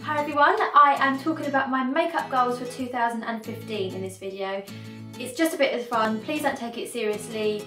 Hi everyone, I am talking about my makeup goals for 2015 in this video. It's just a bit of fun, please don't take it seriously.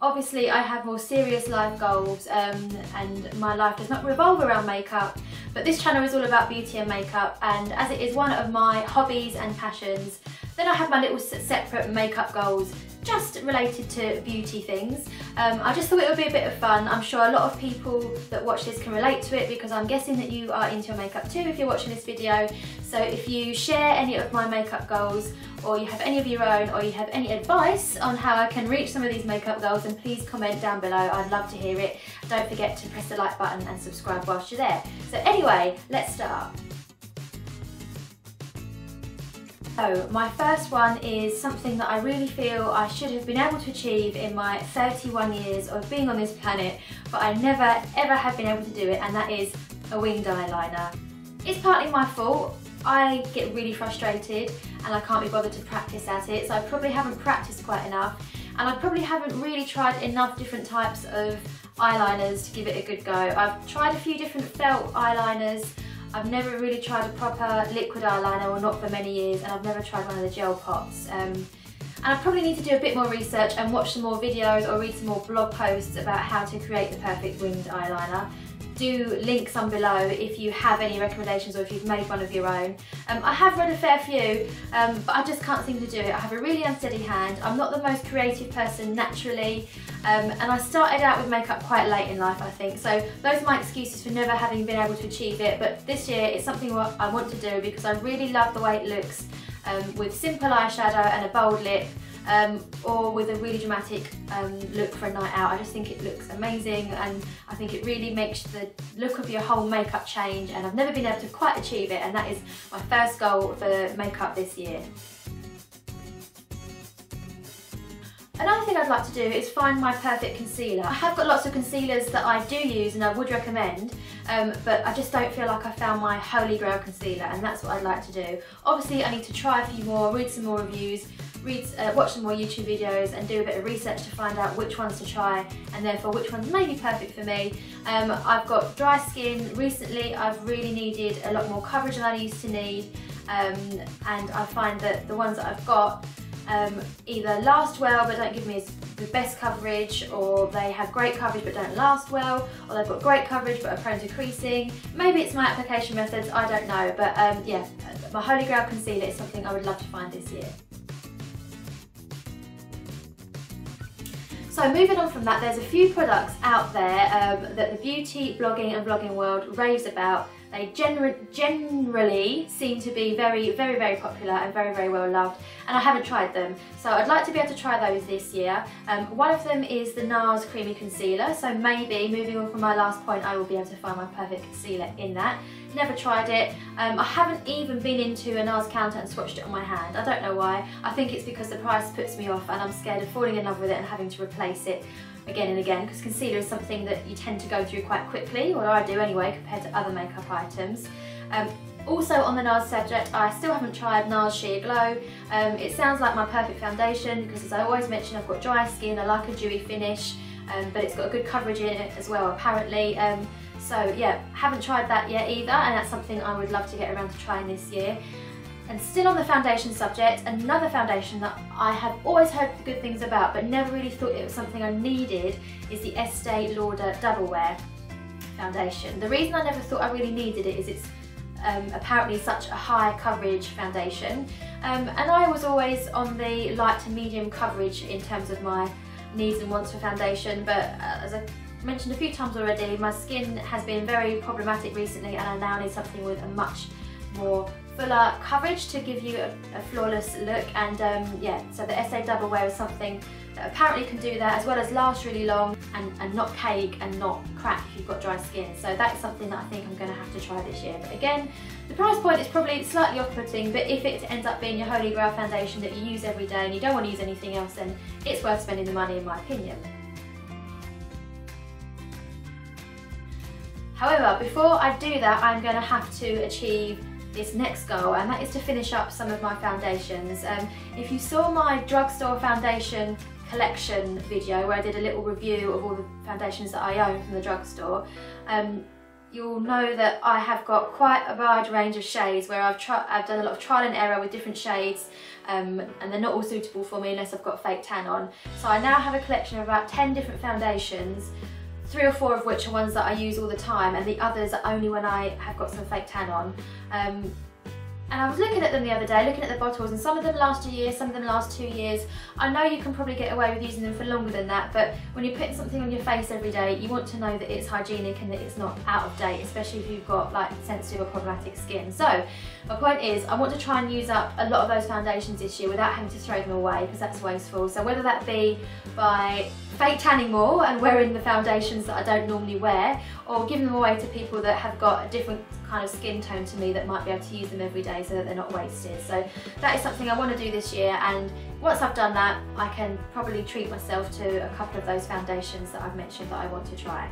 Obviously I have more serious life goals and my life does not revolve around makeup, but this channel is all about beauty and makeup, and as it is one of my hobbies and passions, then I have my little separate makeup goals just related to beauty things. I just thought it would be a bit of fun. I'm sure a lot of people that watch this can relate to it because I'm guessing that you are into your makeup too if you're watching this video. So if you share any of my makeup goals, or you have any of your own, or you have any advice on how I can reach some of these makeup goals, then please comment down below. I'd love to hear it. Don't forget to press the like button and subscribe whilst you're there. So anyway, let's start. So my first one is something that I really feel I should have been able to achieve in my 31 years of being on this planet, but I never ever have been able to do it, and that is a winged eyeliner. It's partly my fault. I get really frustrated and I can't be bothered to practice at it, so I probably haven't practiced quite enough, and I probably haven't really tried enough different types of eyeliners to give it a good go. I've tried a few different felt eyeliners. I've never really tried a proper liquid eyeliner, or not for many years, and I've never tried one of the gel pots. And I probably need to do a bit more research and watch some more videos or read some more blog posts about how to create the perfect winged eyeliner. Do link some below if you have any recommendations or if you've made one of your own. I have read a fair few, but I just can't seem to do it. I have a really unsteady hand. I'm not the most creative person naturally, and I started out with makeup quite late in life, I think. So those are my excuses for never having been able to achieve it, but this year it's something what I want to do because I really love the way it looks with simple eyeshadow and a bold lip. Or with a really dramatic look for a night out. I just think it looks amazing, and I think it really makes the look of your whole makeup change, and I've never been able to quite achieve it, and that is my first goal for makeup this year. Another thing I'd like to do is find my perfect concealer. I have got lots of concealers that I do use and I would recommend, but I just don't feel like I found my holy grail concealer, and that's what I'd like to do. Obviously I need to try a few more, read some more reviews, watch some more YouTube videos and do a bit of research to find out which ones to try and therefore which ones may be perfect for me. I've got dry skin. Recently I've really needed a lot more coverage than I used to need, and I find that the ones that I've got either last well but don't give me the best coverage, or they have great coverage but don't last well, or they've got great coverage but are prone to creasing. Maybe it's my application methods, I don't know, but yeah, my holy grail concealer is something I would love to find this year. So moving on from that, there's a few products out there that the beauty, blogging and vlogging world raves about. They generally seem to be very popular and very well loved, and I haven't tried them. So I'd like to be able to try those this year. One of them is the NARS Creamy Concealer, so maybe moving on from my last point I will be able to find my perfect concealer in that. Never tried it. I haven't even been into a NARS counter and swatched it on my hand. I don't know why. I think it's because the price puts me off and I'm scared of falling in love with it and having to replace it again and again, because concealer is something that you tend to go through quite quickly, or I do anyway, compared to other makeup items. Also on the NARS subject, I still haven't tried NARS Sheer Glow. It sounds like my perfect foundation because, as I always mention, I've got dry skin, I like a dewy finish, but it's got a good coverage in it as well apparently. So yeah, haven't tried that yet either, and that's something I would love to get around to trying this year. And still on the foundation subject, another foundation that I have always heard good things about but never really thought it was something I needed is the Estee Lauder Double Wear foundation. The reason I never thought I really needed it is it's apparently such a high coverage foundation, and I was always on the light to medium coverage in terms of my needs and wants for foundation, but as I mentioned a few times already, my skin has been very problematic recently, and I now need something with a much more fuller coverage to give you a flawless look. And yeah, so the Estee Double Wear is something that apparently can do that, as well as last really long and not cake and not crack if you've got dry skin. So that's something that I think I'm going to have to try this year. But again, the price point is probably slightly off-putting, but if it ends up being your holy grail foundation that you use every day and you don't want to use anything else, then it's worth spending the money in my opinion. However, before I do that, I'm going to have to achieve this next goal, and that is to finish up some of my foundations. If you saw my drugstore foundation collection video where I did a little review of all the foundations that I own from the drugstore, you'll know that I have got quite a wide range of shades where I've done a lot of trial and error with different shades, and they're not all suitable for me unless I've got fake tan on. So I now have a collection of about 10 different foundations, 3 or 4 of which are ones that I use all the time, and the others are only when I have got some fake tan on. And I was looking at them the other day, looking at the bottles, and some of them last a year, some of them last 2 years. I know you can probably get away with using them for longer than that, but when you're putting something on your face every day, you want to know that it's hygienic and that it's not out of date, especially if you've got like sensitive or problematic skin. So my point is, I want to try and use up a lot of those foundations this year without having to throw them away, because that's wasteful. So whether that be by fake tanning more and wearing the foundations that I don't normally wear, or giving them away to people that have got a different kind of skin tone to me that might be able to use them every day so that they're not wasted. So that is something I want to do this year, and once I've done that, I can probably treat myself to a couple of those foundations that I've mentioned that I want to try.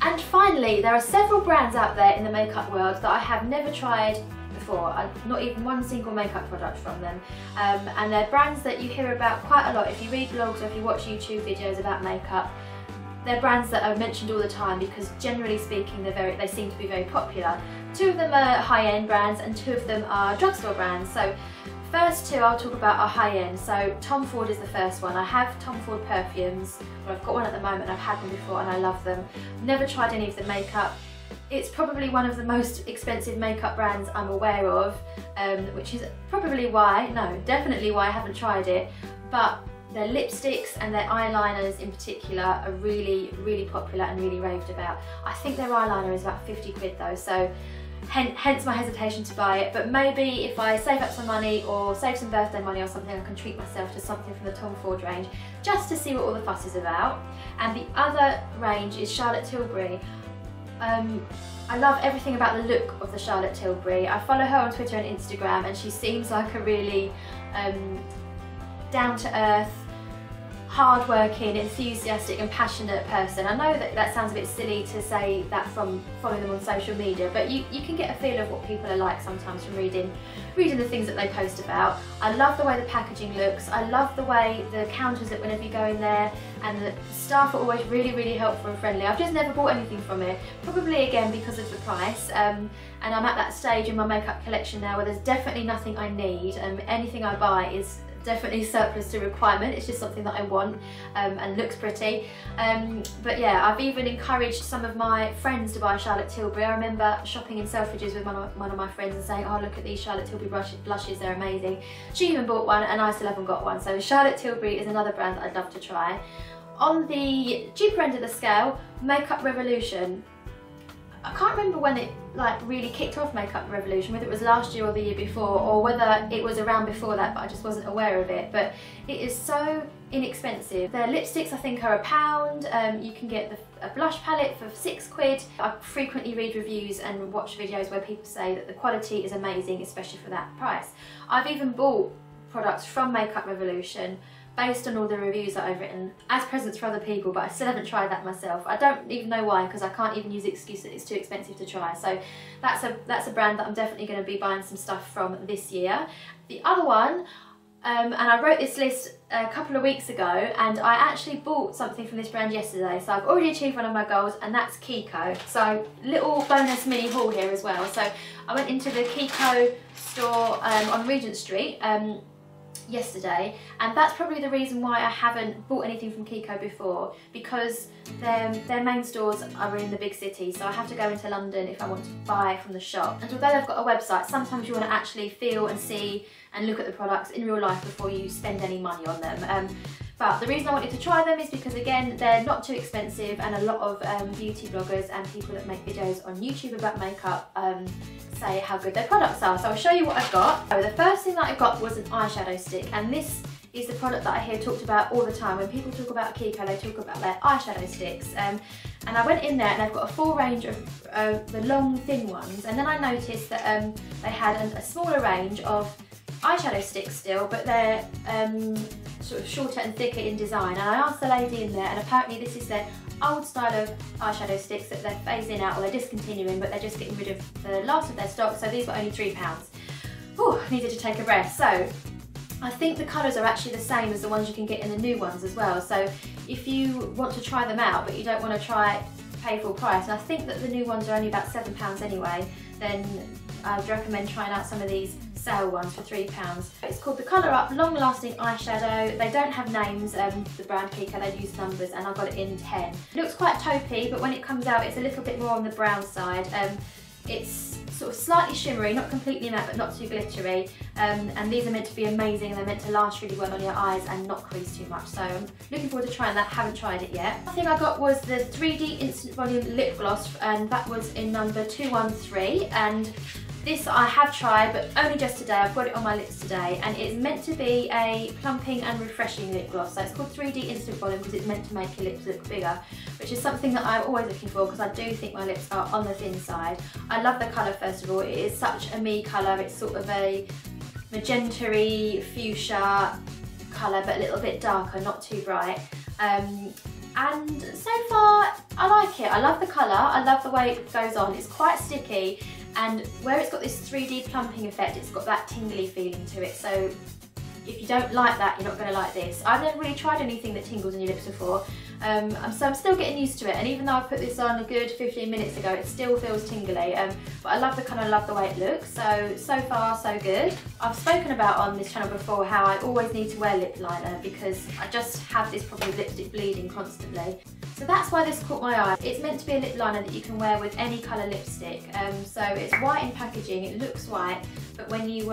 And finally, there are several brands out there in the makeup world that I have never tried before, not even one single makeup product from them, and they're brands that you hear about quite a lot if you read blogs or if you watch YouTube videos about makeup. They're brands that are mentioned all the time because generally speaking they seem to be very popular. 2 of them are high-end brands and 2 of them are drugstore brands. So first 2 I'll talk about are high-end. So Tom Ford is the first one. I have Tom Ford perfumes, well, I've got one at the moment, I've had them before and I love them. Never tried any of the makeup. It's probably one of the most expensive makeup brands I'm aware of, which is probably why, no, definitely why I haven't tried it. But their lipsticks and their eyeliners in particular are really, really popular and really raved about. I think their eyeliner is about 50 quid though, so hence my hesitation to buy it. But maybe if I save up some money or save some birthday money or something, I can treat myself to something from the Tom Ford range just to see what all the fuss is about. And the other range is Charlotte Tilbury. I love everything about the look of the Charlotte Tilbury. I follow her on Twitter and Instagram, and she seems like a really down-to-earth, hard-working, enthusiastic and passionate person. I know that sounds a bit silly to say that from following them on social media, but you can get a feel of what people are like sometimes from reading the things that they post about. I love the way the packaging looks. I love the way the counters look whenever you go in there, and the staff are always really, really helpful and friendly. I've just never bought anything from it, probably again because of the price, and I'm at that stage in my makeup collection now where there's definitely nothing I need. Anything I buy is definitely surplus to requirement. It's just something that I want and looks pretty. But yeah, I've even encouraged some of my friends to buy Charlotte Tilbury. I remember shopping in Selfridges with one of my friends and saying, oh, look at these Charlotte Tilbury blushes, they're amazing. She even bought one and I still haven't got one. So Charlotte Tilbury is another brand that I'd love to try. On the cheaper end of the scale, Makeup Revolution. I can't remember when it really kicked off Makeup Revolution, whether it was last year or the year before, or whether it was around before that but I just wasn't aware of it. But it is so inexpensive. Their lipsticks I think are £1. You can get a blush palette for 6 quid. I frequently read reviews and watch videos where people say that the quality is amazing, especially for that price. I've even bought products from Makeup Revolution based on all the reviews that I've written as presents for other people, but I still haven't tried that myself. I don't even know why, because I can't even use the excuse that it's too expensive to try. So that's a brand that I'm definitely going to be buying some stuff from this year. The other one, and I wrote this list a couple of weeks ago, and I actually bought something from this brand yesterday, so I've already achieved one of my goals, and that's Kiko. So little bonus mini haul here as well. So I went into the Kiko store on Regent Street yesterday, and that's probably the reason why I haven't bought anything from Kiko before, because their main stores are in the big cities, so I have to go into London if I want to buy from the shop. And although they've got a website, sometimes you want to actually feel and see and look at the products in real life before you spend any money on them. But the reason I wanted to try them is because, again, they're not too expensive, and a lot of beauty bloggers and people that make videos on YouTube about makeup say how good their products are. So I'll show you what I've got. So the first thing that I got was an eyeshadow stick, and this is the product that I hear talked about all the time. When people talk about Kiko, they talk about their eyeshadow sticks. And I went in there and they've got a full range of the long, thin ones. And then I noticed that they had a smaller range of eyeshadow sticks still, but they're sort of shorter and thicker in design. And I asked the lady in there, and apparently this is their old style of eyeshadow sticks that they're phasing out, or they're discontinuing, but they're just getting rid of the last of their stock. So these were only £3. Whew, needed to take a breath. So I think the colours are actually the same as the ones you can get in the new ones as well. So if you want to try them out but you don't want to pay full price, and I think that the new ones are only about £7 anyway, then I'd recommend trying out some of these sale ones for £3. It's called the Colour Up Long Lasting Eyeshadow. They don't have names, the brand Kiko, they use numbers, and I got it in 10. It looks quite taupey, but when it comes out it's a little bit more on the brown side. It's sort of slightly shimmery, not completely matte but not too glittery, and these are meant to be amazing and they're meant to last really well on your eyes and not crease too much, so I'm looking forward to trying that. Haven't tried it yet. The thing I got was the 3D Instant Volume Lip Gloss, and that was in number 213, and this I have tried, but only just today. I've got it on my lips today, and it's meant to be a plumping and refreshing lip gloss. So it's called 3D Instant Volume because it's meant to make your lips look bigger, which is something that I'm always looking for because I do think my lips are on the thin side. I love the colour first of all. It is such a me colour. It's sort of a magenta-y fuchsia colour, but a little bit darker, not too bright. And so far, I like it. I love the colour. I love the way it goes on. It's quite sticky. And where it's got this 3D plumping effect, it's got that tingly feeling to it. So if you don't like that, you're not going to like this. I've never really tried anything that tingles in your lips before, so I'm still getting used to it. And even though I put this on a good 15 minutes ago, it still feels tingly. But I love the colour, I love the way it looks. So far, so good. I've spoken about on this channel before how I always need to wear lip liner because I just have this problem with lipstick bleeding constantly. So that's why this caught my eye. It's meant to be a lip liner that you can wear with any colour lipstick. So it's white in packaging, it looks white, but when you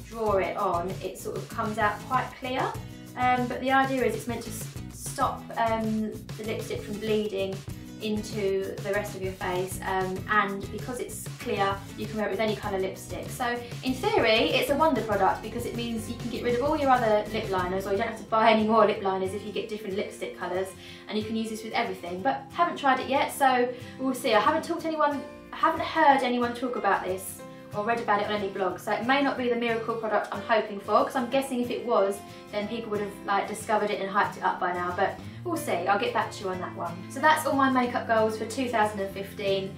draw it on, it sort of comes out quite clear. But the idea is it's meant to stop the lipstick from bleeding into the rest of your face, and because it's clear you can wear it with any colour lipstick. So in theory it's a wonder product because it means you can get rid of all your other lip liners, or you don't have to buy any more lip liners if you get different lipstick colours, and you can use this with everything. But haven't tried it yet, so we'll see. I haven't heard anyone talk about this or read about it on any blog, so it may not be the miracle product I'm hoping for, because I'm guessing if it was, then people would have discovered it and hyped it up by now, but we'll see. I'll get back to you on that one. So that's all my makeup goals for 2015.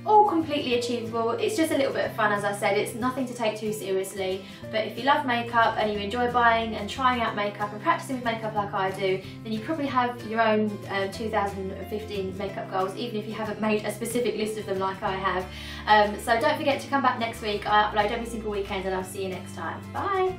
All completely achievable. It's just a little bit of fun, as I said. It's nothing to take too seriously, but if you love makeup and you enjoy buying and trying out makeup and practicing with makeup like I do, then you probably have your own 2015 makeup goals, even if you haven't made a specific list of them like I have. So don't forget to come back next week. I upload every single weekend, and I'll see you next time. Bye!